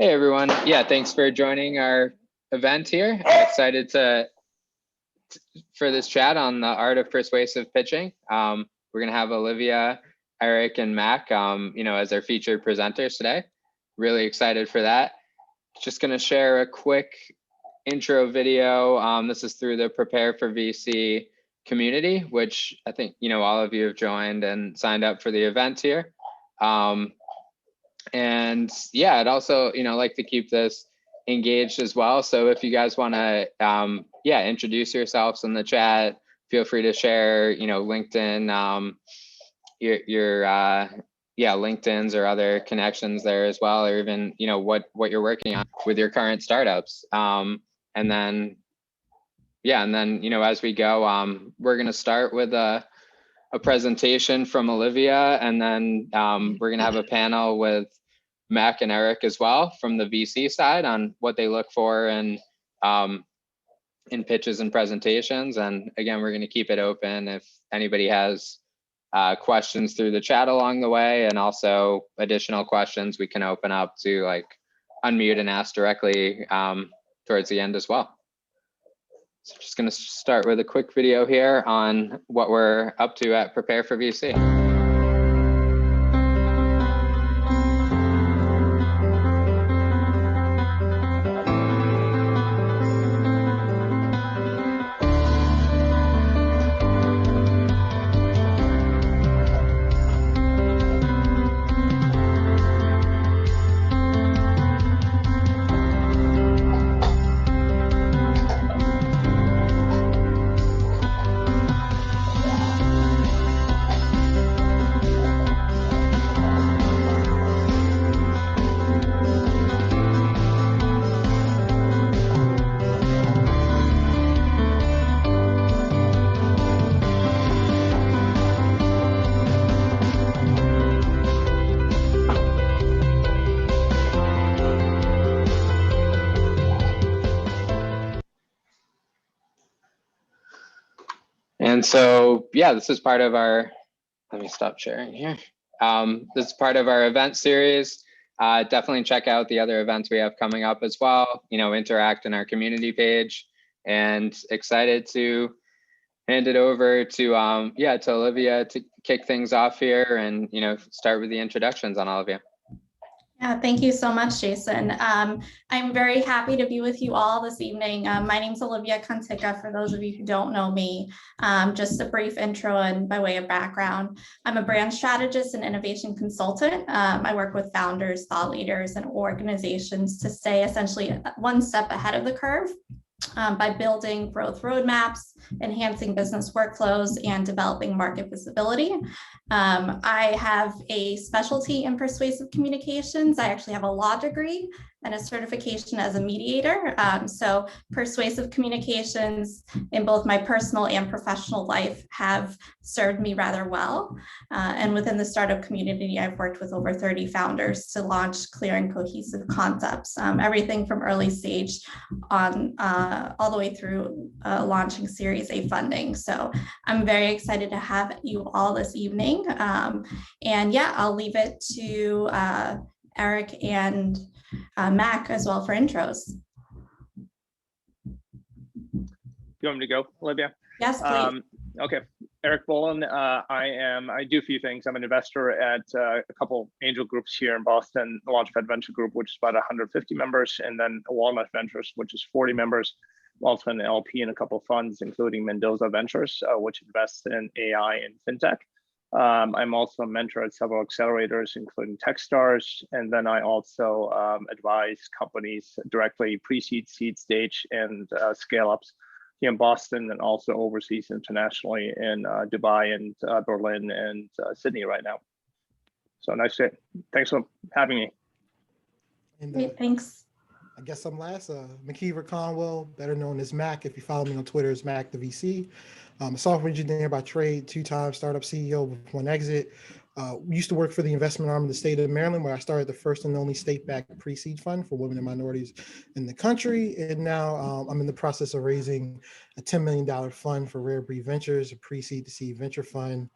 Hey everyone. Yeah, thanks for joining our event here. I'm excited for this chat on the art of persuasive pitching. We're gonna have Olivia, Erik, and Mac, as our featured presenters today. Really excited for that. Just gonna share a quick intro video. This is through the Prepare for VC community, which I think all of you have joined and signed up for the event here. And yeah, I'd also like to keep this engaged as well. So if you guys want to introduce yourselves in the chat, feel free to share LinkedIn, your LinkedIn's or other connections there as well, or even what you're working on with your current startups. And then as we go, we're going to start with a presentation from Olivia, and then we're going to have a panel with Mac and Erik as well from the VC side on what they look for in pitches and presentations. And again, we're going to keep it open if anybody has questions through the chat along the way, and also additional questions we can open up to unmute and ask directly towards the end as well. So just going to start with a quick video here on what we're up to at Prepare for VC. And so, yeah, this is part of our, let me stop sharing here. This is part of our event series. Definitely check out the other events we have coming up as well, interact in our community page, and excited to hand it over to Olivia to kick things off here and, start with the introductions on all of you. Yeah, thank you so much, Jason. I'm very happy to be with you all this evening. My name is Olivia Kantyka, for those of you who don't know me. Just a brief intro and by way of background. I'm a brand strategist and innovation consultant. I work with founders, thought leaders, and organizations to stay essentially one step ahead of the curve by building growth roadmaps, enhancing business workflows, and developing market visibility. I have a specialty in persuasive communications. I actually have a law degree and a certification as a mediator. So persuasive communications in both my personal and professional life have served me rather well. And within the startup community, I've worked with over 30 founders to launch clear and cohesive concepts, everything from early stage on all the way through launching Series A funding. So I'm very excited to have you all this evening. And yeah, I'll leave it to Erik and Mac as well for intros. You want me to go, Olivia? Yes, please. Okay, Erik Bullen. I do a few things. I'm an investor at a couple angel groups here in Boston, the Launchpad Venture Group, which is about 150 members, and then Walnut Ventures, which is 40 members. I'm also an LP in a couple of funds, including Mendoza Ventures, which invests in AI and fintech. I'm also a mentor at several accelerators, including Techstars, and then I also advise companies directly pre-seed, seed stage, and scale-ups here in Boston, and also overseas internationally in Dubai and Berlin and Sydney right now. So nice to, thanks for having me. And, Great, thanks. I guess I'm last. McKeever Conwell, better known as Mac. If you follow me on Twitter, is Mac the VC. I'm a software engineer by trade, two-time startup CEO with one exit. We used to work for the investment arm of the state of Maryland, where I started the first and only state-backed pre-seed fund for women and minorities in the country. And now I'm in the process of raising a $10 million fund for Rarebreed Ventures, a pre-seed to seed venture fund.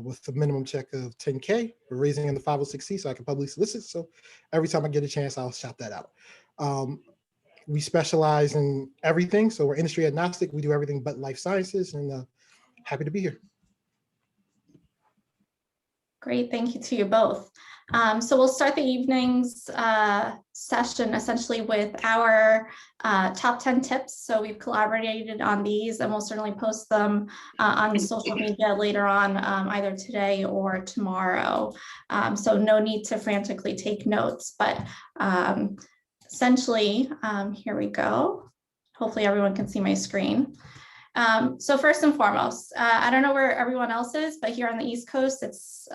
with a minimum check of 10K. We're raising in the 506C so I can publicly solicit. So every time I get a chance, I'll shout that out. We specialize in everything. So we're industry agnostic. We do everything but life sciences, and happy to be here. Great, thank you to you both. So we'll start the evening's session essentially with our top 10 tips. So we've collaborated on these, and we'll certainly post them on social media later on, either today or tomorrow. So no need to frantically take notes, but essentially, here we go. Hopefully everyone can see my screen. So first and foremost, I don't know where everyone else is, but here on the East Coast, it's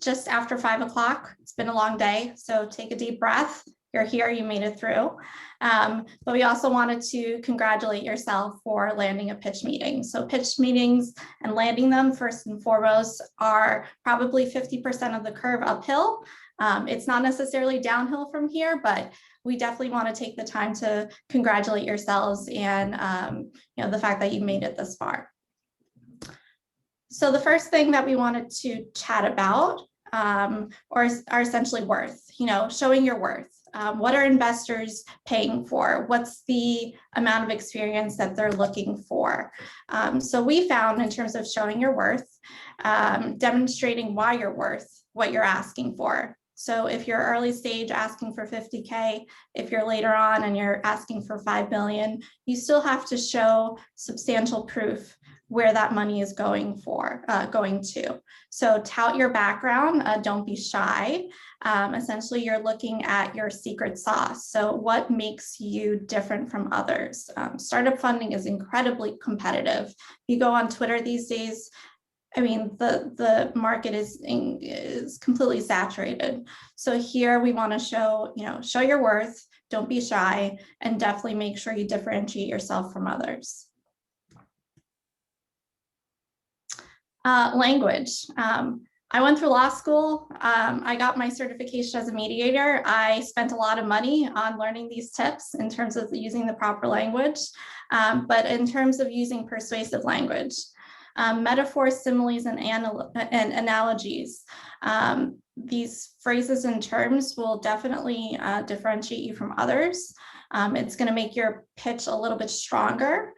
just after 5 o'clock. It's been a long day, so take a deep breath. You're here, you made it through. But we also wanted to congratulate yourself for landing a pitch meeting. So pitch meetings and landing them, first and foremost, are probably 50% of the curve uphill. It's not necessarily downhill from here, but we definitely want to take the time to congratulate yourselves and the fact that you made it this far. So the first thing that we wanted to chat about are essentially worth, showing your worth. What are investors paying for? What's the amount of experience that they're looking for? So we found, in terms of showing your worth, demonstrating why you're worth what you're asking for. So if you're early stage asking for 50K, if you're later on and you're asking for 5 million, you still have to show substantial proof where that money is going to. So tout your background, don't be shy. Essentially, you're looking at your secret sauce. So what makes you different from others? Startup funding is incredibly competitive. If you go on Twitter these days, I mean, the market is completely saturated. So here we want to show your worth, don't be shy, and definitely make sure you differentiate yourself from others. Language. I went through law school. I got my certification as a mediator. I spent a lot of money on learning these tips in terms of using the proper language, but in terms of using persuasive language. Metaphors, similes, and analogies. These phrases and terms will definitely differentiate you from others. It's going to make your pitch a little bit stronger.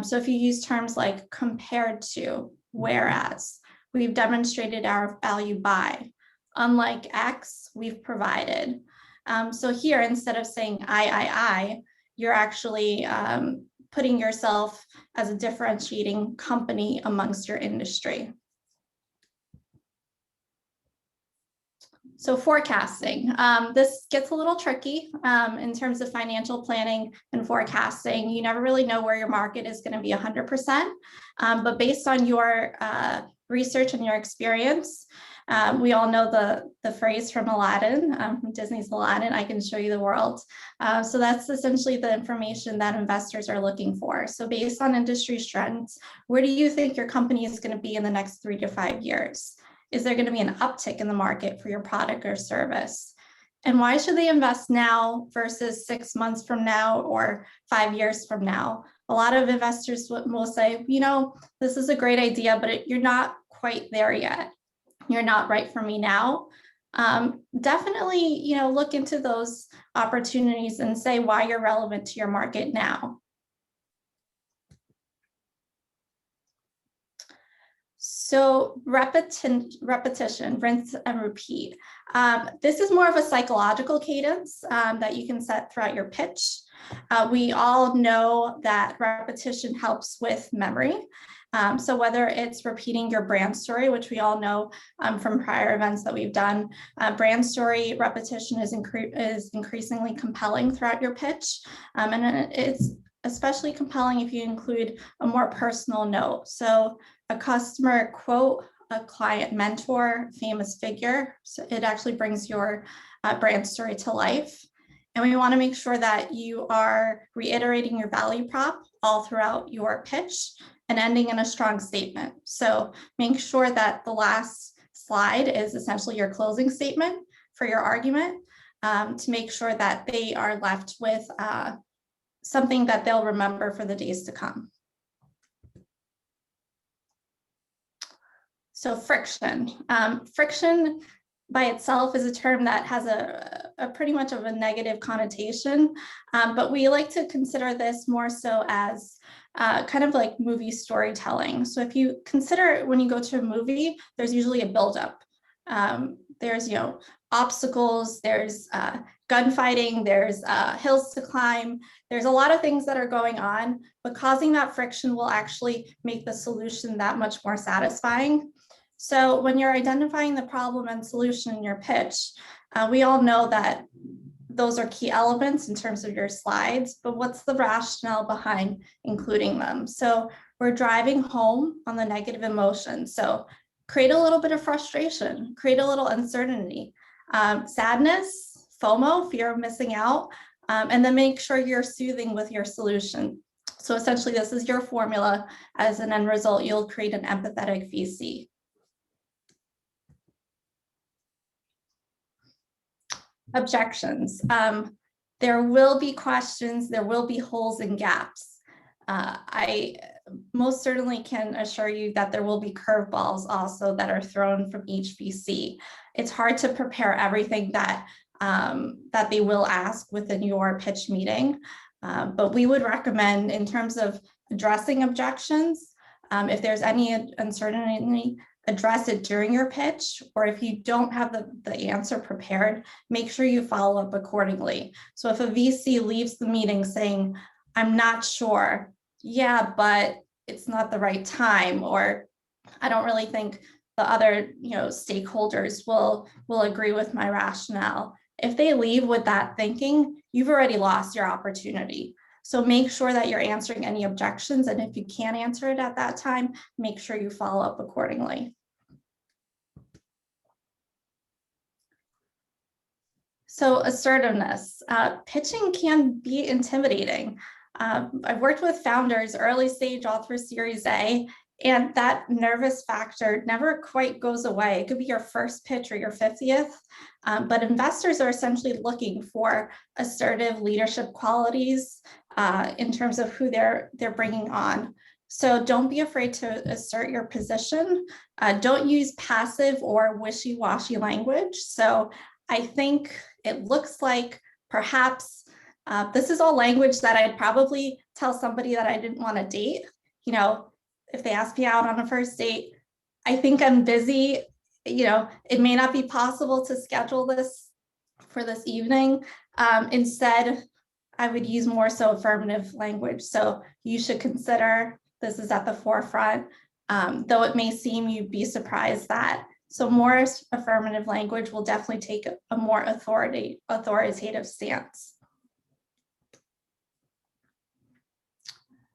So if you use terms like compared to, whereas, we've demonstrated our value by, unlike X, we've provided. So here, instead of saying I, you're actually putting yourself as a differentiating company amongst your industry. So forecasting, this gets a little tricky in terms of financial planning and forecasting. You never really know where your market is going to be 100%, but based on your research and your experience, we all know the phrase from Aladdin, from Disney's Aladdin, I can show you the world. So that's essentially the information that investors are looking for. So based on industry trends, where do you think your company is going to be in the next 3 to 5 years? Is there going to be an uptick in the market for your product or service? And why should they invest now versus 6 months from now or 5 years from now? A lot of investors will say, this is a great idea, but you're not quite there yet. You're not right for me now. Definitely, look into those opportunities and say why you're relevant to your market now. So repetition, rinse and repeat. This is more of a psychological cadence that you can set throughout your pitch. We all know that repetition helps with memory. So whether it's repeating your brand story, which we all know from prior events that we've done, brand story repetition is increasingly compelling throughout your pitch. And it's especially compelling if you include a more personal note. So a customer quote, a client mentor, famous figure. So it actually brings your brand story to life. And we want to make sure that you are reiterating your value prop all throughout your pitch and ending in a strong statement. So make sure that the last slide is essentially your closing statement for your argument to make sure that they are left with something that they'll remember for the days to come. So friction. Friction by itself is a term that has a pretty much of a negative connotation, but we like to consider this more so as kind of like movie storytelling. So if you consider when you go to a movie, there's usually a buildup. There's, obstacles, there's gunfighting, there's hills to climb. There's a lot of things that are going on, but causing that friction will actually make the solution that much more satisfying. So when you're identifying the problem and solution in your pitch, we all know that those are key elements in terms of your slides, but what's the rationale behind including them? So we're driving home on the negative emotion. So create a little bit of frustration, create a little uncertainty, sadness, FOMO, fear of missing out, and then make sure you're soothing with your solution. So essentially this is your formula. As an end result, you'll create an empathetic VC. Objections. There will be questions, there will be holes and gaps. I most certainly can assure you that there will be curveballs also that are thrown from each VC. It's hard to prepare everything that they will ask within your pitch meeting, but we would recommend in terms of addressing objections, if there's any uncertainty, address it during your pitch, or if you don't have the answer prepared, make sure you follow up accordingly. So if a VC leaves the meeting saying, I'm not sure, yeah, but it's not the right time, or I don't really think the other stakeholders will agree with my rationale. If they leave with that thinking, you've already lost your opportunity. So make sure that you're answering any objections, and if you can't answer it at that time, make sure you follow up accordingly. So assertiveness. Pitching can be intimidating. I've worked with founders early stage all through Series A, and that nervous factor never quite goes away. It could be your first pitch or your 50th, but investors are essentially looking for assertive leadership qualities in terms of who they're bringing on. So don't be afraid to assert your position. Don't use passive or wishy-washy language. So I think it looks like perhaps this is all language that I'd probably tell somebody that I didn't want to date. If they ask me out on a first date, I think I'm busy. It may not be possible to schedule this for this evening. Instead, I would use more so affirmative language. So you should consider this is at the forefront, though it may seem you'd be surprised that. So more affirmative language will definitely take a more authoritative stance.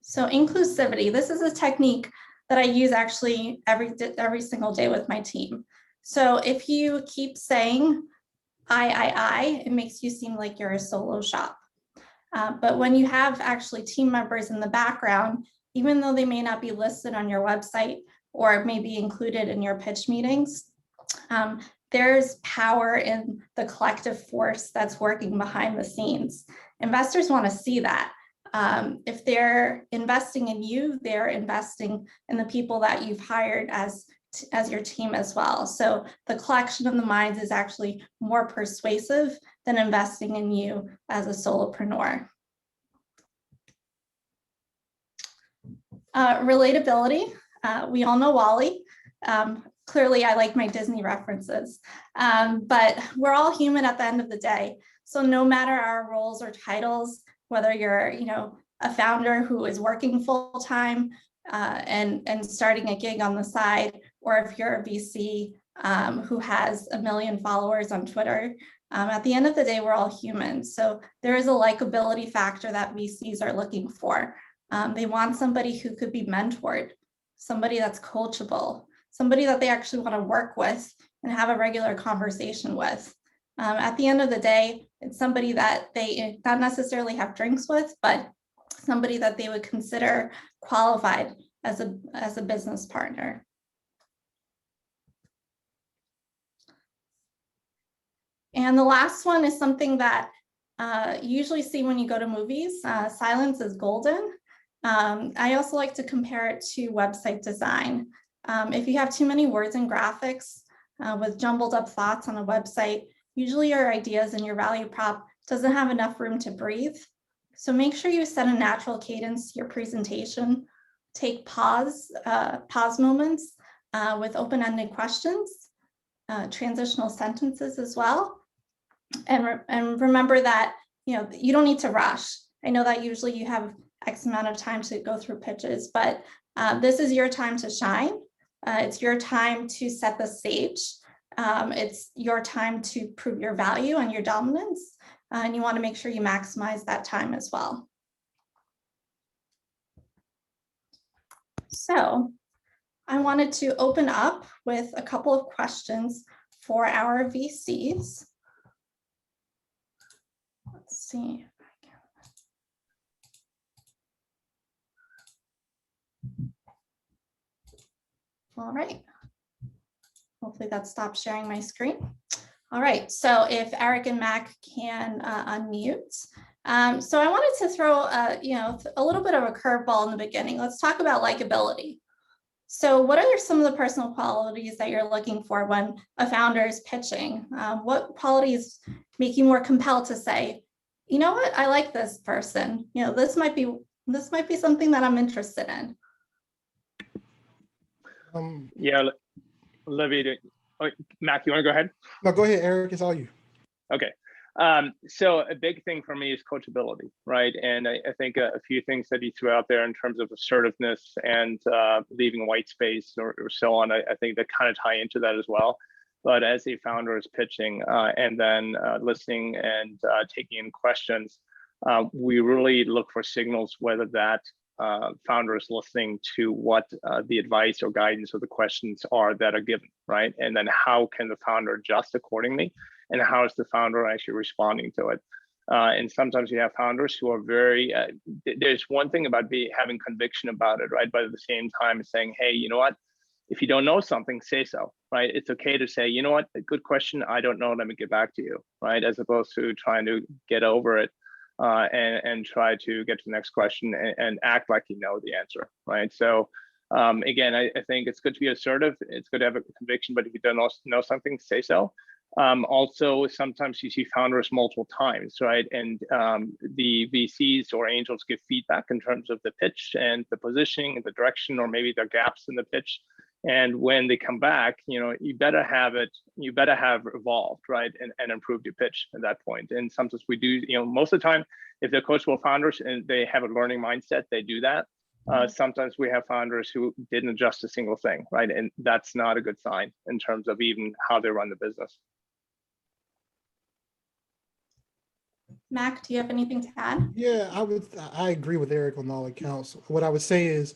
So inclusivity, this is a technique that I use actually every single day with my team. So if you keep saying I, it makes you seem like you're a solo shop. But when you have actually team members in the background, even though they may not be listed on your website or may be included in your pitch meetings, there's power in the collective force that's working behind the scenes. Investors want to see that. If they're investing in you, they're investing in the people that you've hired as your team as well. So the collection of the minds is actually more persuasive than investing in you as a solopreneur. Relatability, we all know Wall-E. Clearly, I like my Disney references, but we're all human at the end of the day. So no matter our roles or titles, whether you're, a founder who is working full-time and starting a gig on the side, or if you're a VC who has 1 million followers on Twitter, at the end of the day, we're all human. So there is a likability factor that VCs are looking for. They want somebody who could be mentored, somebody that's coachable, somebody that they actually want to work with and have a regular conversation with. At the end of the day, it's somebody that they not necessarily have drinks with, but somebody that they would consider qualified as a business partner. And the last one is something that you usually see when you go to movies. Silence is golden. I also like to compare it to website design. If you have too many words and graphics with jumbled up thoughts on a website, usually your ideas and your value prop doesn't have enough room to breathe. So make sure you set a natural cadence to your presentation. Take pause moments with open-ended questions, transitional sentences as well. And remember that, you don't need to rush. I know that usually you have X amount of time to go through pitches, but this is your time to shine. It's your time to set the stage. It's your time to prove your value and your dominance. And you want to make sure you maximize that time as well. So I wanted to open up with a couple of questions for our VCs. Let's see. All right. Hopefully that stops sharing my screen. All right, so if Erik and Mac can unmute. So I wanted to throw a little bit of a curveball in the beginning. Let's talk about likability. So what are some of the personal qualities that you're looking for when a founder is pitching? What qualities make you more compelled to say, you know what, I like this person. This might be something that I'm interested in. Yeah, Olivia, Mac, you want to go ahead? No, go ahead, Erik. It's all you. Okay. So a big thing for me is coachability, right? And I think a few things that you threw out there in terms of assertiveness and leaving white space or so on, I think that kind of tie into that as well. But as a founder is pitching and then listening and taking in questions, we really look for signals whether that founder is listening to what the advice or guidance or the questions are that are given, right? And then how can the founder adjust accordingly? And how is the founder actually responding to it? And sometimes you have founders who are very, there's one thing about having conviction about it, right? But at the same time, saying, hey, you know what? If you don't know something, say so, right? It's okay to say, you know what? A good question. I don't know. Let me get back to you, right? As opposed to trying to get over it and try to get to the next question and act like you know the answer, right? So again, I think it's good to be assertive. It's good to have a conviction, but if you don't know something, say so. Also, sometimes you see founders multiple times, right? And the VCs or angels give feedback in terms of the pitch and the positioning and the direction, or maybe the gaps in the pitch. And when they come back, you better have evolved, right? And improved your pitch at that point. And sometimes we do, most of the time, if they're coachable founders and they have a learning mindset, they do that. Sometimes we have founders who didn't adjust a single thing, right? And that's not a good sign in terms of even how they run the business. Mac, do you have anything to add? Yeah, I agree with Erik on all accounts. What I would say is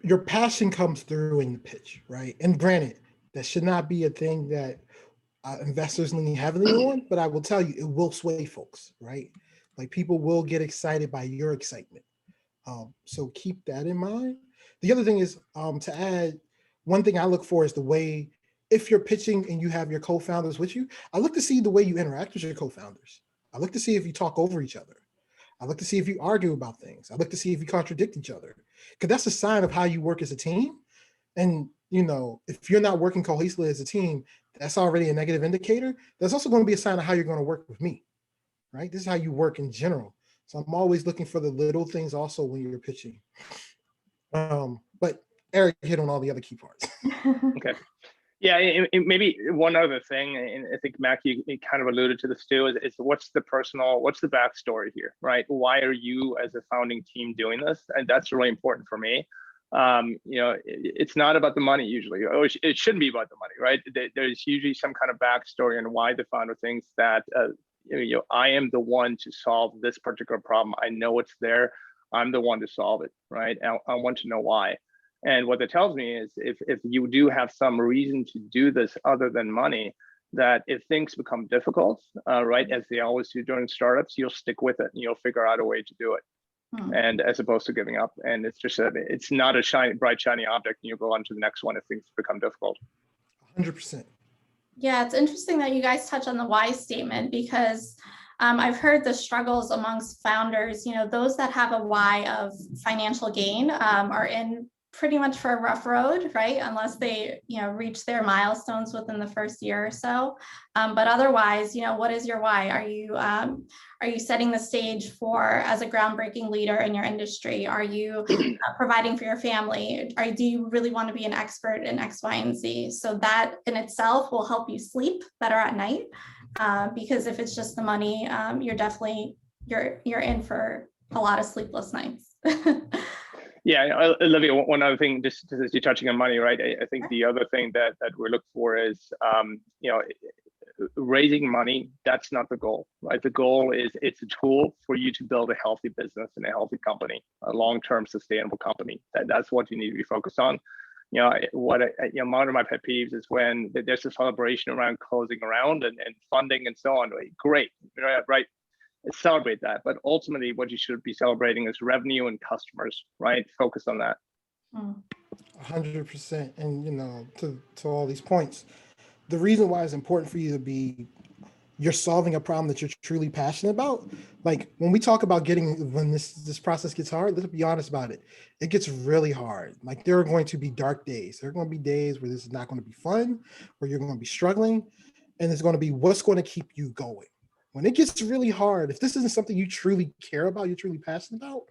your passion comes through in the pitch, right? And granted, that should not be a thing that investors lean heavily on, but I will tell you, it will sway folks, right? Like people will get excited by your excitement. So keep that in mind. The other thing is to add, one thing I look for is the way, if you're pitching and you have your co-founders with you, I look to see the way you interact with your co-founders. I look to see if you talk over each other. I look to see if you argue about things. I look to see if you contradict each other, because that's a sign of how you work as a team. And, if you're not working cohesively as a team, that's already a negative indicator. That's also going to be a sign of how you're going to work with me, right? This is how you work in general. So I'm always looking for the little things also when you're pitching. But Erik hit on all the other key parts. Okay. Yeah, maybe one other thing, and I think Mac, you kind of alluded to this too, is what's the backstory here, right? Why are you as a founding team doing this? And that's really important for me. It's not about the money usually. It shouldn't be about the money, right? There's usually some kind of backstory on why the founder thinks that I am the one to solve this particular problem. I know it's there. I'm the one to solve it, right? I want to know why. And what that tells me is if you do have some reason to do this other than money, that if things become difficult, right, as they always do during startups, you'll stick with it and you'll figure out a way to do it. And as opposed to giving up. And it's just it's not a bright, shiny object and you go on to the next one if things become difficult. 100%. Yeah, it's interesting that you guys touch on the why statement, because I've heard the struggles amongst founders, those that have a why of financial gain are in pretty much for a rough road, right? Unless they, reach their milestones within the first year or so. But otherwise, what is your why? Are you setting the stage for as a groundbreaking leader in your industry? Are you providing for your family? Do you really want to be an expert in X, Y, and Z? So that in itself will help you sleep better at night. Because if it's just the money, you're definitely you're in for a lot of sleepless nights. Yeah, Olivia, one other thing, just as you're touching on money, right? I think the other thing that we're looking for is, raising money. That's not the goal, right? The goal is it's a tool for you to build a healthy business and a healthy company, a long-term sustainable company. That's what you need to be focused on. One of my pet peeves is when there's a celebration around closing a round and funding and so on. Great, right? Celebrate that, but ultimately what you should be celebrating is revenue and customers, right? Focus on that. 100%. And to all these points, the reason why it's important for you to be, you're solving a problem that you're truly passionate about. Like when we talk about when this process gets hard, let's be honest about it. It gets really hard. Like there are going to be dark days. There are going to be days where this is not going to be fun, where you're going to be struggling, and it's going to be what's going to keep you going. When it gets really hard, if this isn't something you truly care about, you're truly passionate about,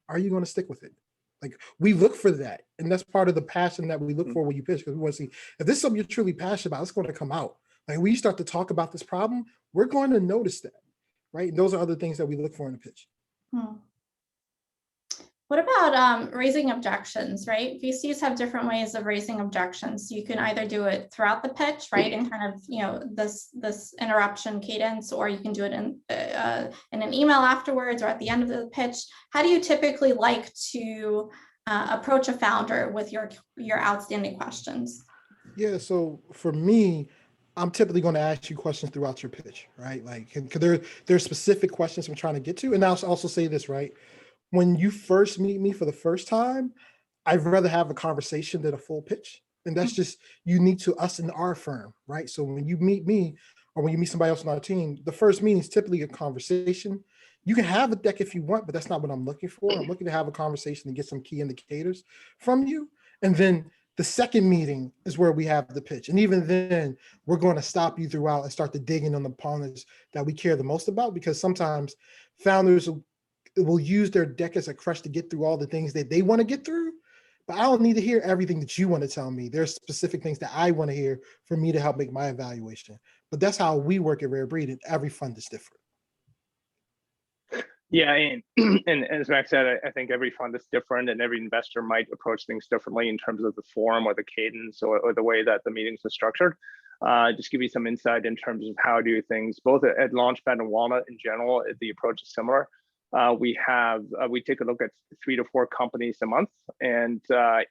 are you going to stick with it? Like we look for that. And that's part of the passion that we look for when you pitch, because we want to see if this is something you're truly passionate about, it's going to come out. Like when you start to talk about this problem, we're going to notice that, right? And those are other things that we look for in a pitch. What about raising objections, right? VCs have different ways of raising objections. You can either do it throughout the pitch, right, and kind of this interruption cadence, or you can do it in an email afterwards or at the end of the pitch. How do you typically like to approach a founder with your outstanding questions? Yeah, so for me, I'm typically going to ask you questions throughout your pitch, right? Like, because there's specific questions I'm trying to get to, and I'll also say this, right? When you first meet me for the first time, I'd rather have a conversation than a full pitch. And that's just unique to us in our firm, right? So when you meet me or when you meet somebody else on our team, the first meeting is typically a conversation. You can have a deck if you want, but that's not what I'm looking for. I'm looking to have a conversation and get some key indicators from you. And then the second meeting is where we have the pitch. And even then, we're going to stop you throughout and start to dig in on the components that we care the most about, because sometimes founders will use their deck as a crutch to get through all the things that they want to get through, but I don't need to hear everything that you want to tell me. There's specific things that I want to hear for me to help make my evaluation. But that's how we work at Rarebreed, and every fund is different. Yeah, and as Max said, I think every fund is different, and every investor might approach things differently in terms of the form or the cadence or the way that the meetings are structured. Just give you some insight in terms of how do things, both at Launchpad and Walnut in general, the approach is similar. We take a look at 3 to 4 companies a month, and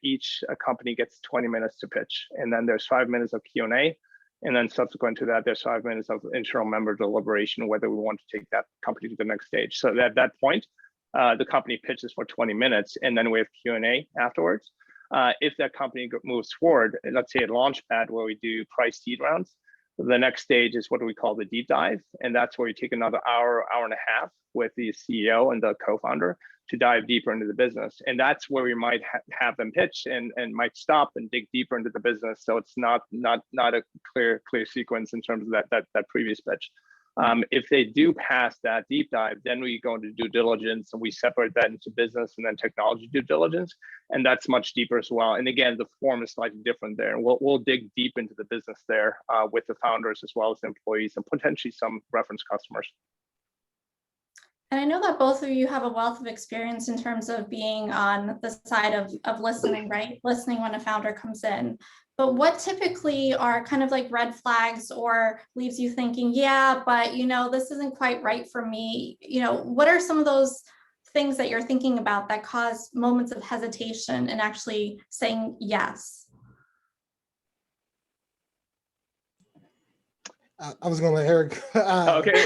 each company gets 20 minutes to pitch, and then there's 5 minutes of Q&A, and then subsequent to that, there's 5 minutes of internal member deliberation whether we want to take that company to the next stage. So at that point, the company pitches for 20 minutes, and then we have Q&A afterwards. If that company moves forward, let's say at Launchpad where we do price seed rounds, the next stage is what we call the deep dive, and that's where you take another hour and a half with the CEO and the co-founder to dive deeper into the business. And that's where we might have them pitch and might stop and dig deeper into the business. So it's not a clear sequence in terms of that previous pitch. If they do pass that deep dive, then we go into due diligence, and we separate that into business and then technology due diligence, and that's much deeper as well. And again, the form is slightly different there. We'll dig deep into the business there with the founders as well as the employees and potentially some reference customers. And I know that both of you have a wealth of experience in terms of being on the side of listening, right? Listening when a founder comes in. But what typically are kind of like red flags or leaves you thinking, yeah, but this isn't quite right for me. What are some of those things that you're thinking about that cause moments of hesitation and actually saying yes? I was going to let Erik. Okay.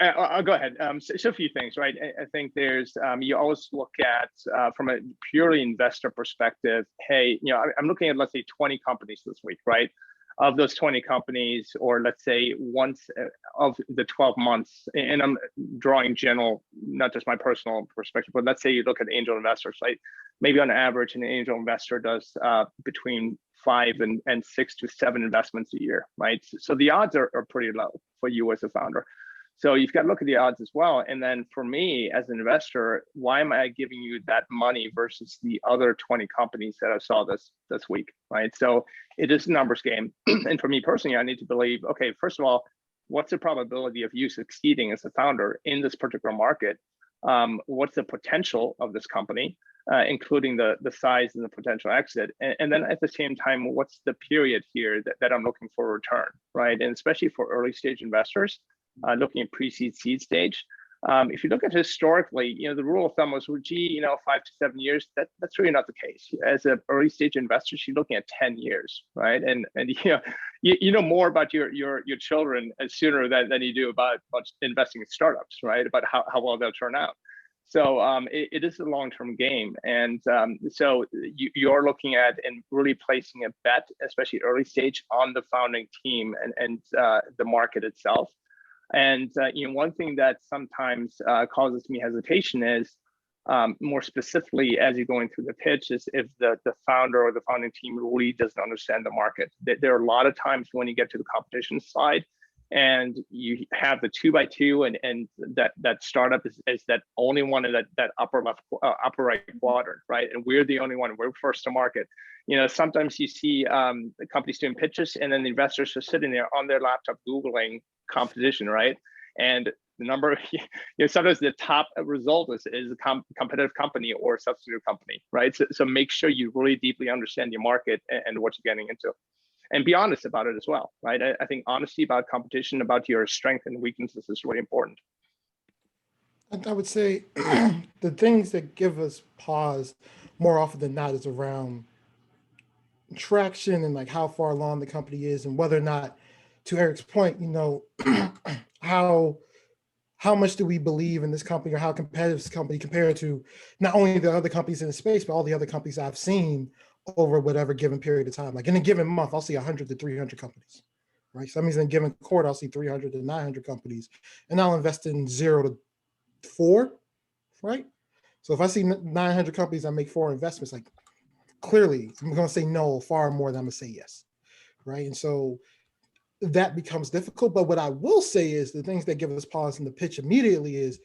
I'll go ahead. So a few things, right? I think there's, you always look at, from a purely investor perspective, hey, I'm looking at, let's say 20 companies this week, right? of those 20 companies, or let's say once of the 12 months, and I'm drawing general, not just my personal perspective, but let's say you look at angel investors, right? Maybe on average, an angel investor does between 5 and 6 to 7 investments a year, right? So the odds are pretty low for you as a founder. So you've got to look at the odds as well. And then for me as an investor, why am I giving you that money versus the other 20 companies that I saw this week, right? So it is a numbers game. And for me personally, I need to believe, okay, first of all, what's the probability of you succeeding as a founder in this particular market? What's the potential of this company, including the size and the potential exit? And then at the same time, what's the period here that I'm looking for a return, right? And especially for early stage investors, looking at pre-seed, seed stage. If you look at historically, the rule of thumb was, well, gee, 5 to 7 years. That's really not the case. As an early stage investor, you're looking at 10 years, right? And you know more about your children sooner than you do about investing in startups, right? About how well they'll turn out. So it is a long-term game, and so you're looking at and really placing a bet, especially early stage, on the founding team and the market itself. And one thing that sometimes causes me hesitation is, more specifically as you're going through the pitch, is if the founder or the founding team really doesn't understand the market. There are a lot of times when you get to the competition side and you have the 2x2 and that startup is that only one in that upper left, upper right quadrant, right? And we're the only one, we're first to market. Sometimes you see the companies doing pitches and then the investors are sitting there on their laptop Googling competition, right? And the number, sometimes the top result is a competitive company or a substitute company, right? So make sure you really deeply understand your market and what you're getting into. And be honest about it as well, right? I think honesty about competition, about your strengths and weaknesses is really important. I would say the things that give us pause more often than not is around traction and like how far along the company is and whether or not, to Erik's point, how much do we believe in this company or how competitive this company compared to not only the other companies in the space, but all the other companies I've seen over whatever given period of time. Like in a given month, I'll see 100 to 300 companies, right? So that means in a given quarter, I'll see 300 to 900 companies, and I'll invest in 0 to 4, right? So if I see 900 companies, I make 4 investments, like clearly I'm going to say no far more than I'm going to say yes, right? And so that becomes difficult. But what I will say is the things that give us pause in the pitch immediately is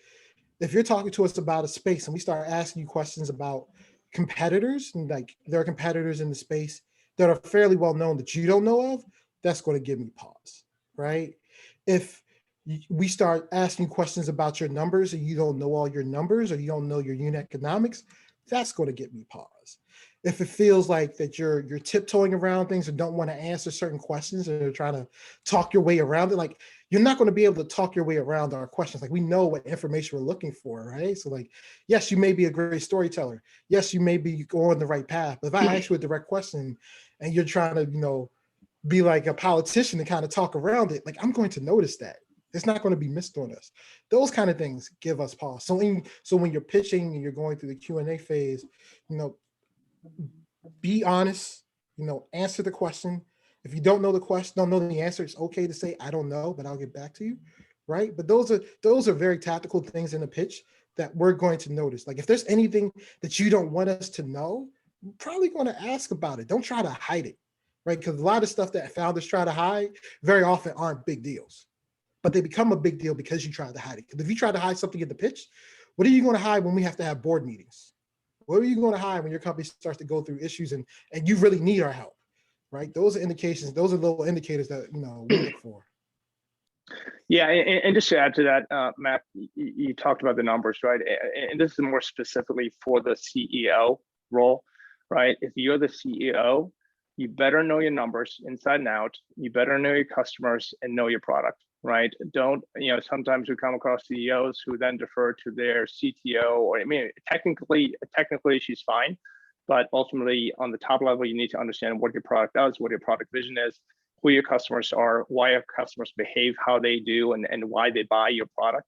if you're talking to us about a space and we start asking you questions about competitors, and like there are competitors in the space that are fairly well known that you don't know of, that's going to give me pause, right? If we start asking questions about your numbers and you don't know all your numbers or you don't know your unit economics, that's going to get me pause. If it feels like that you're tiptoeing around things and don't want to answer certain questions and you're trying to talk your way around it, like you're not going to be able to talk your way around our questions. Like we know what information we're looking for, right? So like, yes, you may be a great storyteller. Yes, you may be going the right path. But if I ask you a direct question and you're trying to, be like a politician and kind of talk around it, like I'm going to notice that. It's not going to be missed on us. Those kind of things give us pause. So when you're pitching and you're going through the Q&A phase, be honest, answer the question. If you don't know the question, don't know the answer, it's okay to say, I don't know, but I'll get back to you, right? But those are very tactical things in a pitch that we're going to notice. Like if there's anything that you don't want us to know, we're probably going to ask about it. Don't try to hide it, right? Because a lot of stuff that founders try to hide very often aren't big deals, but they become a big deal because you tried to hide it. Because if you try to hide something in the pitch, what are you going to hide when we have to have board meetings? What are you going to hide when your company starts to go through issues and you really need our help, right? Those are indications, those are little indicators that, we look for. Yeah, and just to add to that, Matt, you talked about the numbers, right? And this is more specifically for the CEO role, right? If you're the CEO, you better know your numbers inside and out. You better know your customers and know your product, right? Don't, sometimes we come across CEOs who then defer to their CTO, or technically she's fine, but ultimately on the top level, you need to understand what your product does, what your product vision is, who your customers are, why your customers behave how they do, and why they buy your product,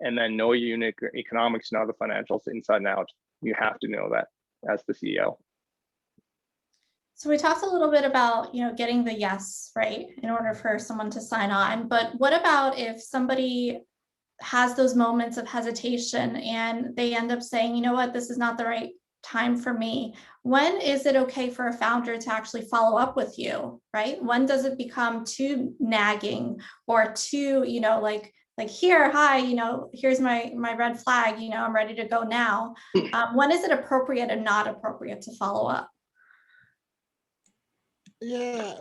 and then know your unit economics and other financials inside and out. You have to know that as the CEO. So we talked a little bit about, getting the yes, right, in order for someone to sign on. But what about if somebody has those moments of hesitation and they end up saying, you know what, this is not the right time for me? When is it okay for a founder to actually follow up with you, right? When does it become too nagging or too, like here, hi, here's my red flag, I'm ready to go now. When is it appropriate and not appropriate to follow up? Yeah,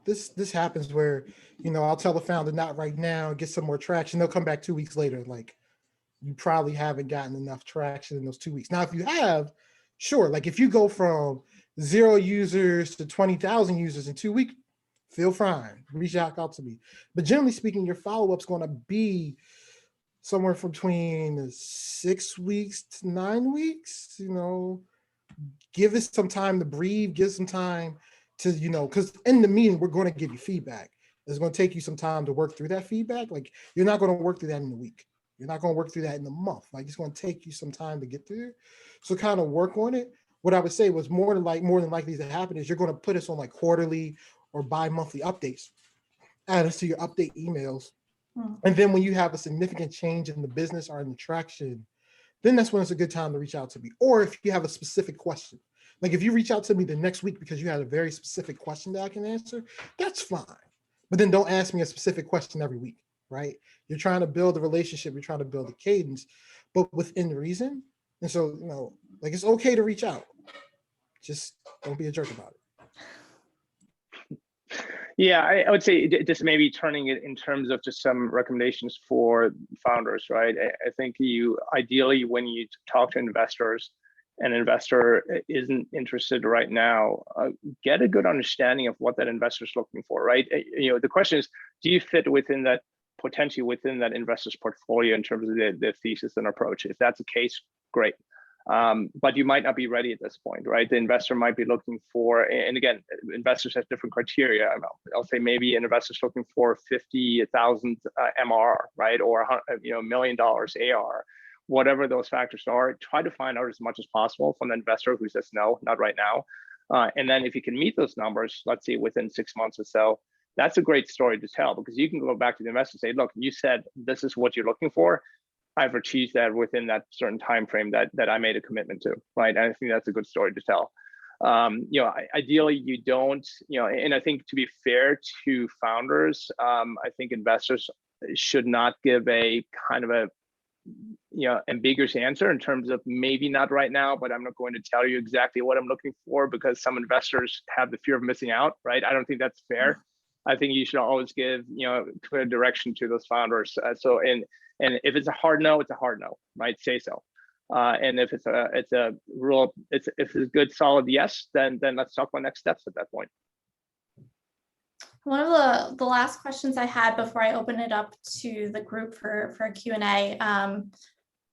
this happens where, I'll tell the founder not right now, get some more traction. They'll come back 2 weeks later, like you probably haven't gotten enough traction in those 2 weeks. Now, if you have, sure, like if you go from 0 users to 20,000 users in 2 weeks, feel fine, reach out to me. But generally speaking, your follow-up's going to be somewhere from between 6 weeks to 9 weeks. Give us some time to breathe, give some time to, because in the meeting, we're going to give you feedback. It's going to take you some time to work through that feedback. Like you're not going to work through that in a week. You're not going to work through that in a month. Like it's going to take you some time to get through. So kind of work on it. What I would say was more than likely to happen is you're going to put us on like quarterly or bi-monthly updates. Add us to your update emails. And then when you have a significant change in the business or in the traction, then that's when it's a good time to reach out to me. Or if you have a specific question, like if you reach out to me the next week because you had a very specific question that I can answer, that's fine. But then don't ask me a specific question every week, right? You're trying to build a relationship, you're trying to build a cadence, but within reason. And so, like it's okay to reach out. Just don't be a jerk about it. Yeah, I would say just maybe turning it in terms of just some recommendations for founders, right? I think ideally when you talk to investors, an investor isn't interested right now, get a good understanding of what that investor is looking for, right? The question is, do you fit potentially within that investor's portfolio in terms of their thesis and approach? If that's the case, great. But you might not be ready at this point, right? The investor might be looking for, and again, investors have different criteria. I'll say maybe an investor's looking for 50,000 MR, right? Or $1 million AR, whatever those factors are. Try to find out as much as possible from the investor who says no, not right now. And then if you can meet those numbers, let's say within 6 months or so, that's a great story to tell, because you can go back to the investor and say, look, you said this is what you're looking for. I've achieved that within that certain time frame that I made a commitment to, right? And I think that's a good story to tell. Ideally, you don't, and I think to be fair to founders, I think investors should not give a kind of a ambiguous answer in terms of maybe not right now, but I'm not going to tell you exactly what I'm looking for, because some investors have the fear of missing out, right? I don't think that's fair. I think you should always give, clear direction to those founders. And if it's a hard no, it's a hard no, right? Say so. And if it's a good solid yes, then let's talk about next steps at that point. One of the last questions I had before I open it up to the group for a Q&A,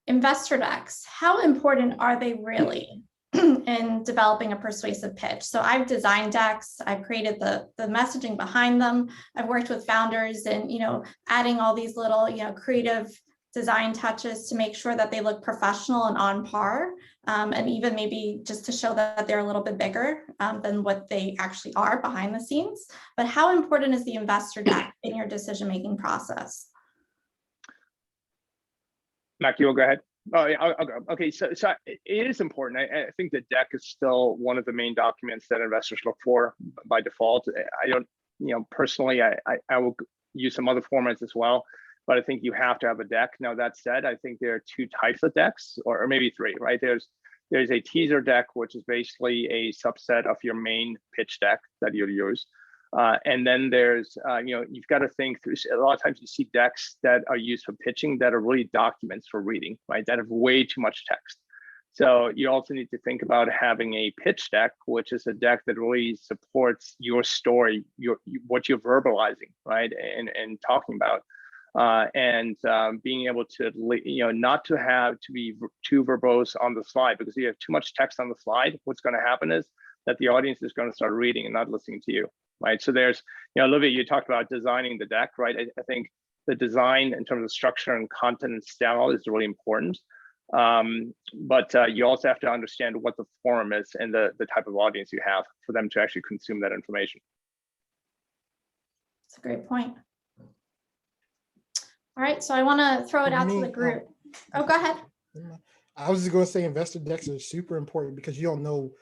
investor decks, how important are they really in developing a persuasive pitch? So I've designed decks, I've created the messaging behind them. I've worked with founders and, adding all these little, creative design touches to make sure that they look professional and on par, and even maybe just to show that they're a little bit bigger than what they actually are behind the scenes. But how important is the investor deck in your decision-making process? Mac, you will go ahead. Oh, yeah, I'll go. Okay, so it is important. I think the deck is still one of the main documents that investors look for by default. I don't, personally, I will use some other formats as well, but I think you have to have a deck. Now, that said, I think there are 2 types of decks, or maybe 3, right? There's a teaser deck, which is basically a subset of your main pitch deck that you'll use. And then there's, you've got to think through, a lot of times you see decks that are used for pitching that are really documents for reading, right? That have way too much text. So you also need to think about having a pitch deck, which is a deck that really supports your story, what you're verbalizing, right? And talking about. Being able to, not to be too verbose on the slide, because if you have too much text on the slide, what's going to happen is that the audience is going to start reading and not listening to you, right? So there's, Olivia, you talked about designing the deck, right? I think the design in terms of structure and content and style is really important. But you also have to understand what the forum is and the type of audience you have for them to actually consume that information. That's a great point. All right, so I want to throw it out to the group. Oh, go ahead. I was just going to say investor decks are super important because you don't know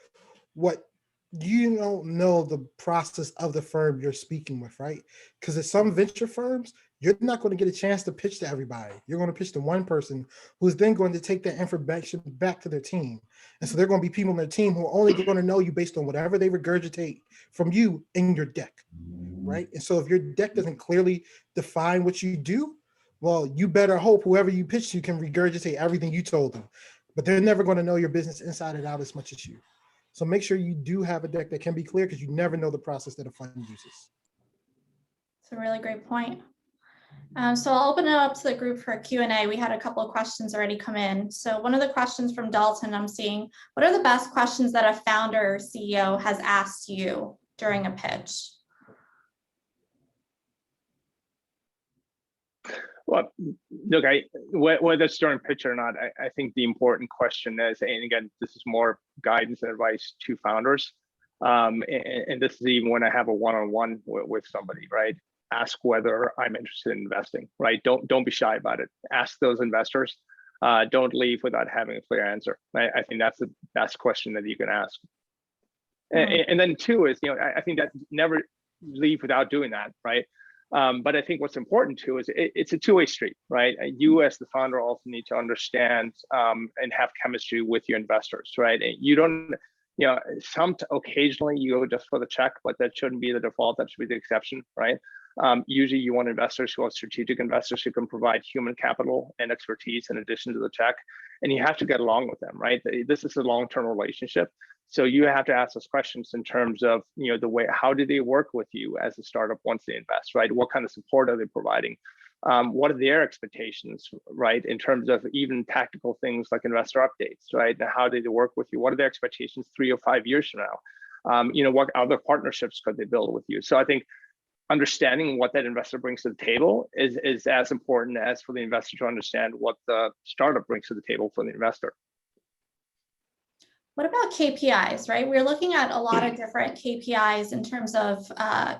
the process of the firm you're speaking with, right? Because at some venture firms, you're not going to get a chance to pitch to everybody. You're going to pitch to one person who's then going to take that information back to their team. And so there are going to be people on their team who are only going to know you based on whatever they regurgitate from you in your deck, right? And so if your deck doesn't clearly define what you do, well, you better hope whoever you pitch to can regurgitate everything you told them. But they're never going to know your business inside and out as much as you. So make sure you do have a deck that can be clear because you never know the process that a fund uses. It's a really great point. So I'll open it up to the group for a Q&A. We had a couple of questions already come in. So one of the questions from Dalton I'm seeing, what are the best questions that a founder or CEO has asked you during a pitch? Well, look, whether it's during pitch or not, I think the important question is, and again, this is more guidance and advice to founders. And this is even when I have a one-on-one with somebody, right? Ask whether I'm interested in investing, right? Don't be shy about it. Ask those investors. Don't leave without having a clear answer. I think that's the best question that you can ask. And then two is, I think that never leave without doing that, right? But I think what's important too is it's a two-way street, right? You as the founder also need to understand and have chemistry with your investors, right? And you don't, occasionally you go just for the check, but that shouldn't be the default. That should be the exception, right? Usually you want investors who are strategic investors who can provide human capital and expertise in addition to the check. And you have to get along with them, right? This is a long-term relationship. So you have to ask those questions in terms of, the way, how do they work with you as a startup once they invest, right? What kind of support are they providing? What are their expectations, right? In terms of even tactical things like investor updates, right? And how do they work with you? What are their expectations 3 or 5 years from now? What other partnerships could they build with you? So I think understanding what that investor brings to the table is as important as for the investor to understand what the startup brings to the table for the investor. What about KPIs, right? We're looking at a lot of different KPIs in terms of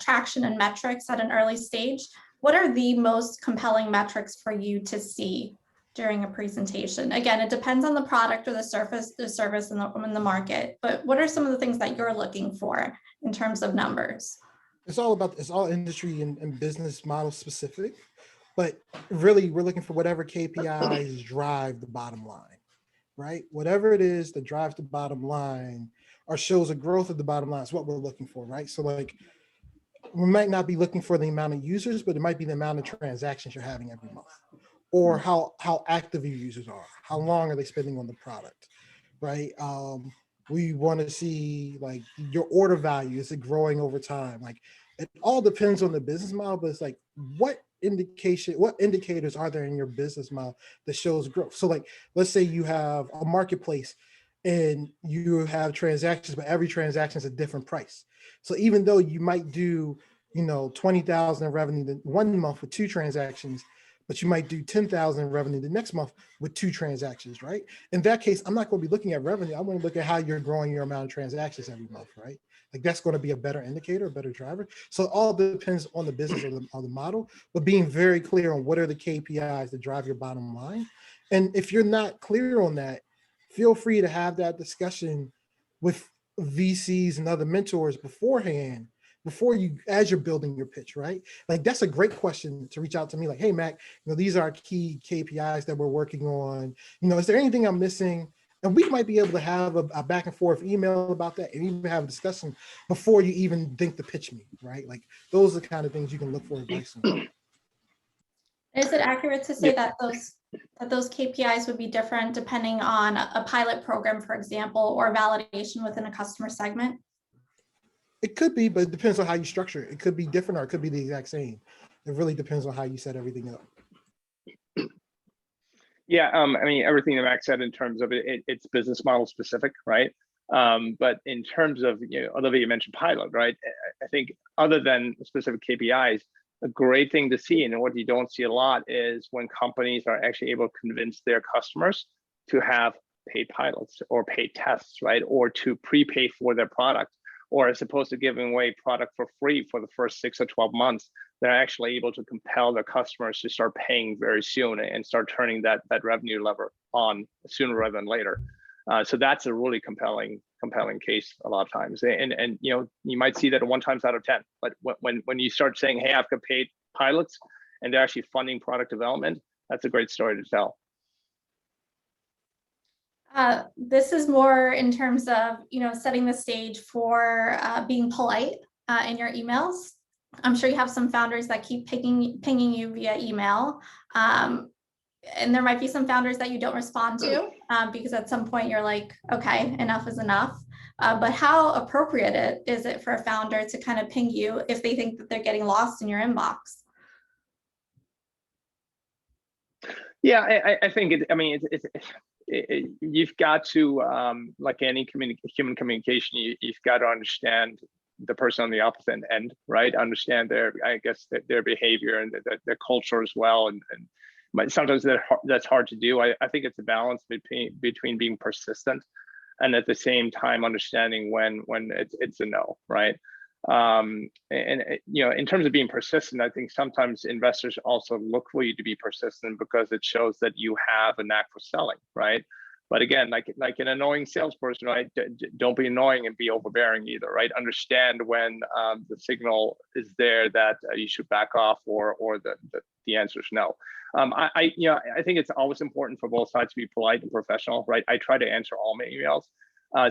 traction and metrics at an early stage. What are the most compelling metrics for you to see during a presentation? Again, it depends on the product or the service in the market, but what are some of the things that you're looking for in terms of numbers? It's all industry and business model specific, but really we're looking for whatever KPIs drive the bottom line, right? Whatever it is that drives the bottom line or shows a growth of the bottom line is what we're looking for, right? So like, we might not be looking for the amount of users, but it might be the amount of transactions you're having every month, or how active your users are, how long are they spending on the product, right? We want to see like your order value, is it growing over time? Like it all depends on the business model, but it's like what indicators are there in your business model that shows growth? So like, let's say you have a marketplace and you have transactions, but every transaction is a different price. So even though you might do, 20,000 in revenue one month with 2 transactions, but you might do 10,000 in revenue the next month with 2 transactions, right? In that case, I'm not going to be looking at revenue. I'm going to look at how you're growing your amount of transactions every month, right? Like that's going to be a better indicator, a better driver. So it all depends on the business or the model, but being very clear on what are the KPIs that drive your bottom line. And if you're not clear on that, feel free to have that discussion with VCs and other mentors beforehand, as you're building your pitch, right? Like that's a great question to reach out to me like, hey, Mac, these are our key KPIs that we're working on. Is there anything I'm missing? And we might be able to have a back and forth email about that and even have a discussion before you even think to pitch me, right? Like those are the kind of things you can look for advice on. Is it accurate to say that those KPIs would be different depending on a pilot program, for example, or validation within a customer segment? It could be, but it depends on how you structure it. It could be different or it could be the exact same. It really depends on how you set everything up. Yeah, everything that Max said in terms of it's business model specific, right? But in terms of, Olivia, you mentioned pilot, right? I think other than specific KPIs, a great thing to see, and what you don't see a lot, is when companies are actually able to convince their customers to have paid pilots or paid tests, right? Or to prepay for their product, or as opposed to giving away product for free for the first 6 or 12 months, they're actually able to compel their customers to start paying very soon and start turning that revenue lever on sooner rather than later. So that's a really compelling case a lot of times. And you know, you might see that 1 times out of 10, but when you start saying, hey, I've got paid pilots and they're actually funding product development, that's a great story to tell. This is more in terms of, you know, setting the stage for being polite in your emails. I'm sure you have some founders that keep pinging you via email. And there might be some founders that you don't respond to because at some point you're like, okay, enough is enough. But how appropriate is it for a founder to kind of ping you if they think that they're getting lost in your inbox? Yeah, I think you've got to, like any human communication, you've got to understand the person on the opposite end, right? Understand their behavior and their culture as well. And sometimes that's hard to do. I think it's a balance between being persistent and at the same time understanding when it's a no, right? And you know, in terms of being persistent, I think sometimes investors also look for you to be persistent because it shows that you have a knack for selling, right? But again, like an annoying salesperson, right? Don't be annoying and be overbearing either, right? Understand when the signal is there that you should back off, or the answer is no. I think it's always important for both sides to be polite and professional, right? I try to answer all my emails.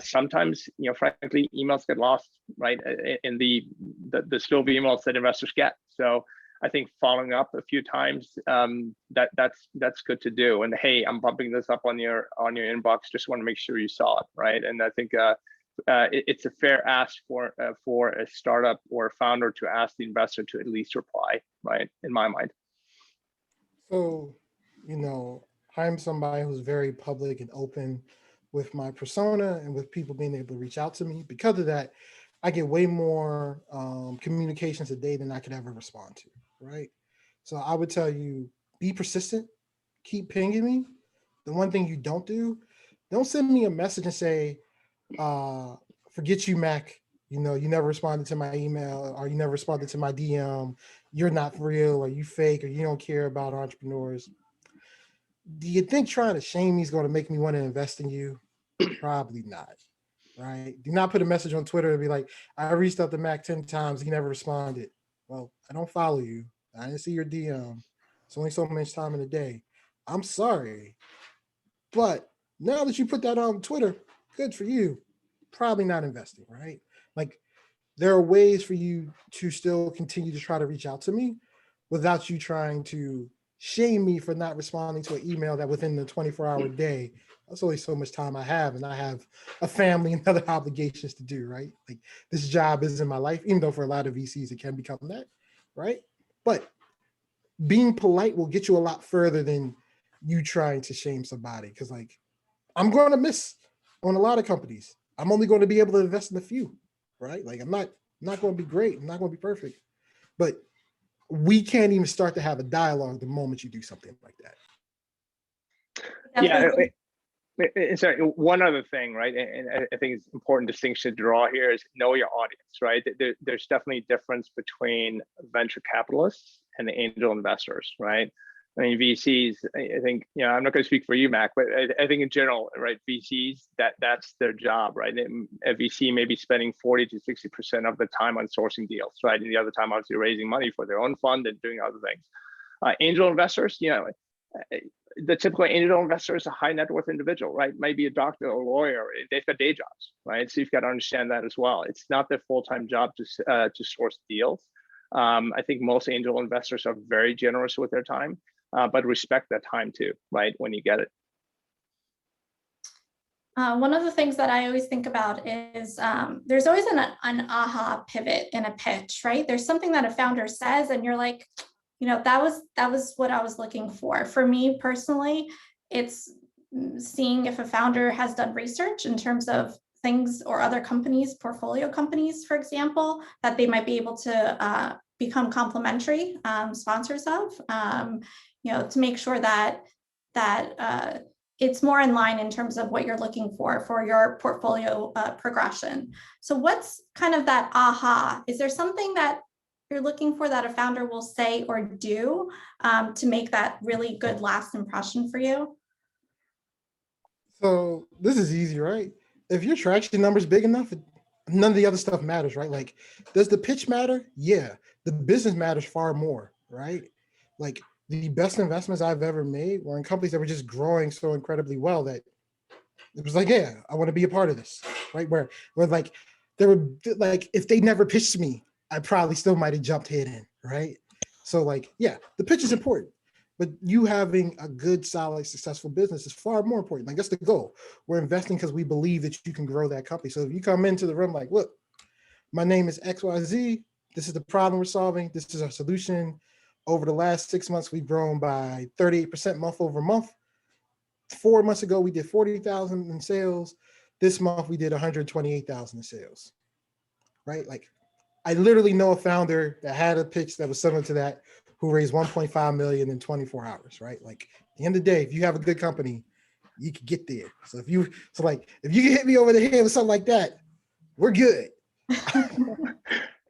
Sometimes, you know, frankly, emails get lost, right, in the slew of emails that investors get. So I think following up a few times, that's good to do. And hey, I'm bumping this up on your inbox. Just want to make sure you saw it, right? And I think it's a fair ask for a startup or a founder to ask the investor to at least reply, right? In my mind. So, you know, I'm somebody who's very public and open with my persona and with people being able to reach out to me. Because of that, I get way more communications a day than I could ever respond to, right? So I would tell you, be persistent, keep pinging me. The one thing you don't send me a message and say, forget you, Mac. You know, you never responded to my email, or you never responded to my DM. You're not real, or you fake, or you don't care about entrepreneurs. Do you think trying to shame me is going to make me want to invest in you? Probably not, right? Do not put a message on Twitter and be like, I reached out to Mac 10 times, he never responded. Well, I don't follow you. I didn't see your DM. It's only so much time in a day. I'm sorry. But now that you put that on Twitter, good for you. Probably not investing, right? Like, there are ways for you to still continue to try to reach out to me without you trying to shame me for not responding to an email that within the 24-hour day. That's only so much time I have, and I have a family and other obligations to do, right? Like, this job is in my life, even though for a lot of VCs it can become that, right? But being polite will get you a lot further than you trying to shame somebody, because like, I'm going to miss on a lot of companies. I'm only going to be able to invest in a few, right? Like, I'm not going to be great. I'm not going to be perfect, but we can't even start to have a dialogue the moment you do something like that. Yeah. Sorry, one other thing, right? And I think it's important distinction to draw here is know your audience, right? There's definitely a difference between venture capitalists and the angel investors, right? I mean, VCs, I think, you know, I'm not going to speak for you, Mac, but I think in general, right, VCs, that's their job, right? A VC may be spending 40 to 60% of the time on sourcing deals, right? And the other time, obviously, raising money for their own fund and doing other things. Angel investors, you know, the typical angel investor is a high net worth individual, right? Maybe a doctor or a lawyer. They've got day jobs, right? So you've got to understand that as well. It's not their full-time job to source deals. I think most angel investors are very generous with their time. But respect that time too, right? When you get it. One of the things that I always think about is there's always an aha pivot in a pitch, right? There's something that a founder says and you're like, you know, that was what I was looking for. For me personally, it's seeing if a founder has done research in terms of things or other companies, portfolio companies, for example, that they might be able to become complementary sponsors of. You know, to make sure that it's more in line in terms of what you're looking for your portfolio progression. So what's kind of that aha? Is there something that you're looking for that a founder will say or do to make that really good last impression for you? So this is easy, right? If your traction number's big enough, none of the other stuff matters, right? Like, does the pitch matter? Yeah. The business matters far more, right? Like, the best investments I've ever made were in companies that were just growing so incredibly well that it was like, yeah, I want to be a part of this, right? Where like, there were like, if they never pitched me, I probably still might have jumped head in, right? So like, yeah, the pitch is important, but you having a good, solid, successful business is far more important. Like, that's the goal. We're investing because we believe that you can grow that company. So if you come into the room like, look, my name is XYZ, this is the problem we're solving, this is our solution. Over the last 6 months, we've grown by 38% month over month. 4 months ago, we did 40,000 in sales. This month, we did 128,000 in sales, right? Like, I literally know a founder that had a pitch that was similar to that, who raised 1.5 million in 24 hours, right? Like, at the end of the day, if you have a good company, you can get there. So if you can hit me over the head with something like that, we're good.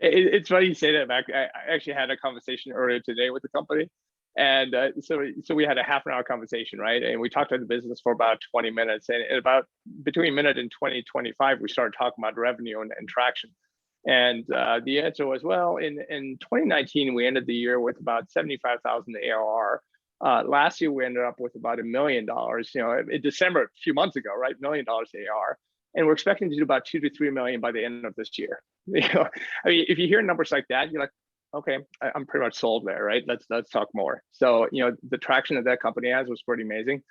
It's funny you say that, Mac. I actually had a conversation earlier today with the company. And so we had a half an hour conversation, right? And we talked about the business for about 20 minutes. And about between minute and 25, we started talking about revenue and traction. And the answer was, well, in 2019, we ended the year with about 75,000 ARR. Last year, we ended up with about $1 million, in December, a few months ago, right? $1 million ARR. And we're expecting to do about 2 to 3 million by the end of this year. I mean, if you hear numbers like that, you're like, okay, I'm pretty much sold there, right? Let's talk more. So, the traction that company has was pretty amazing.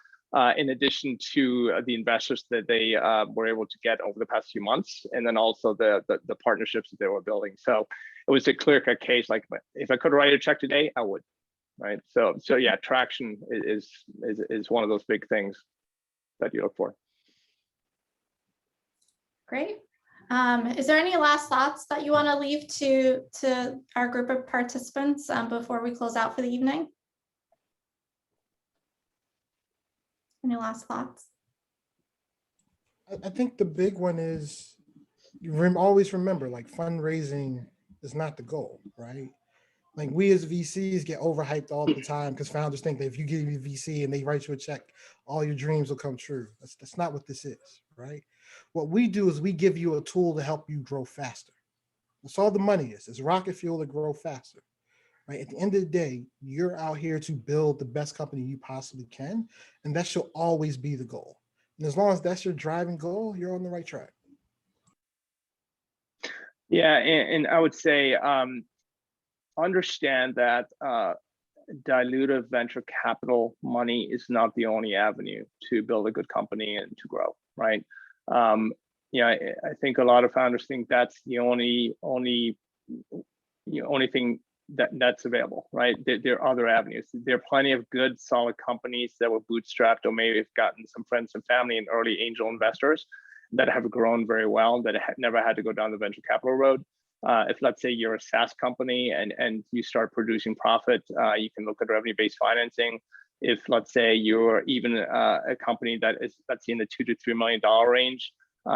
In addition to the investors that they were able to get over the past few months, and then also the partnerships that they were building. So it was a clear-cut case. Like, if I could write a check today, I would, right? So yeah, traction is one of those big things that you look for. Great. Is there any last thoughts that you want to leave to our group of participants before we close out for the evening? Any last thoughts? I think the big one is always remember, like, fundraising is not the goal, right? Like, we as VCs get overhyped all the time because founders think that if you give me a VC and they write you a check, all your dreams will come true. That's not what this is, right? What we do is we give you a tool to help you grow faster. That's all the money is. It's rocket fuel to grow faster, right? At the end of the day, you're out here to build the best company you possibly can, and that should always be the goal. And as long as that's your driving goal, you're on the right track. Yeah, and I would say understand that dilutive venture capital money is not the only avenue to build a good company and to grow, right? I think a lot of founders think that's the only thing that's available, right? There are other avenues. There are plenty of good, solid companies that were bootstrapped or maybe have gotten some friends and family and early angel investors that have grown very well, that never had to go down the venture capital road. If, let's say, you're a SaaS company and you start producing profit, you can look at revenue-based financing. If, let's say, you're even a company that's in the $2 to $3 million range,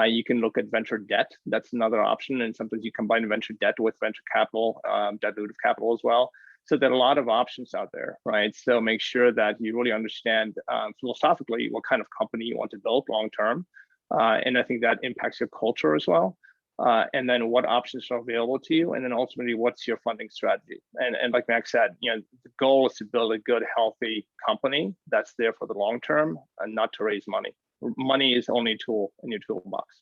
you can look at venture debt. That's another option. And sometimes you combine venture debt with venture capital, dilutive capital as well. So there are a lot of options out there, right? So make sure that you really understand philosophically what kind of company you want to build long term. And I think that impacts your culture as well. And then what options are available to you, and then ultimately what's your funding strategy. And like Max said, the goal is to build a good, healthy company that's there for the long term and not to raise money. Money is only a tool in your toolbox.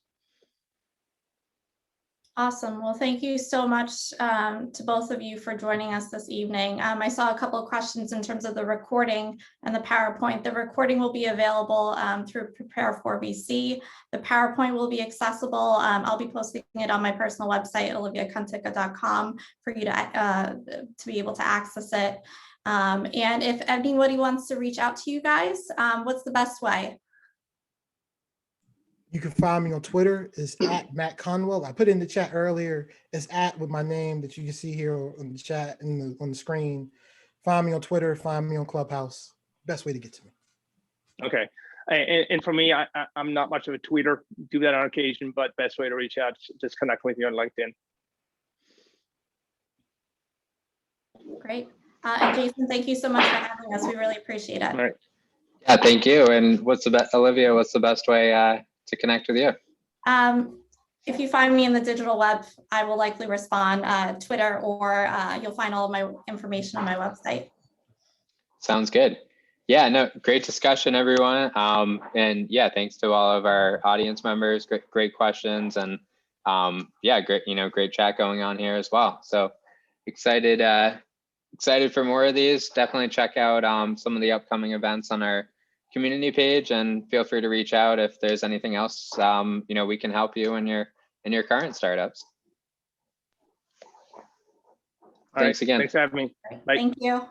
Awesome. Well, thank you so much to both of you for joining us this evening. I saw a couple of questions in terms of the recording and the PowerPoint. The recording will be available through Prepare for VC. The PowerPoint will be accessible. I'll be posting it on my personal website, oliviakantyka.com, for you to be able to access it. And if anybody wants to reach out to you guys, what's the best way? You can find me on Twitter. It's at Matt Conwell. I put it in the chat earlier. It's at with my name that you can see here on the chat and on the screen. Find me on Twitter. Find me on Clubhouse. Best way to get to me. Okay. And for me, I'm not much of a tweeter. Do that on occasion, but best way to reach out is just connect with me on LinkedIn. Great. And Jason, thank you so much for having us. We really appreciate it. All right. Yeah, thank you. And what's the best, Olivia, what's the best way to connect with you? If you find me in the digital web, I will likely respond Twitter, or you'll find all of my information on my website. Sounds good. Yeah, no, great discussion, everyone. And yeah, thanks to all of our audience members. Great questions, and yeah, great chat going on here as well. So excited for more of these. Definitely check out some of the upcoming events on our community page, and feel free to reach out if there's anything else we can help you in your current startups. All Thanks right. again. Thanks for having me. Bye. Thank you.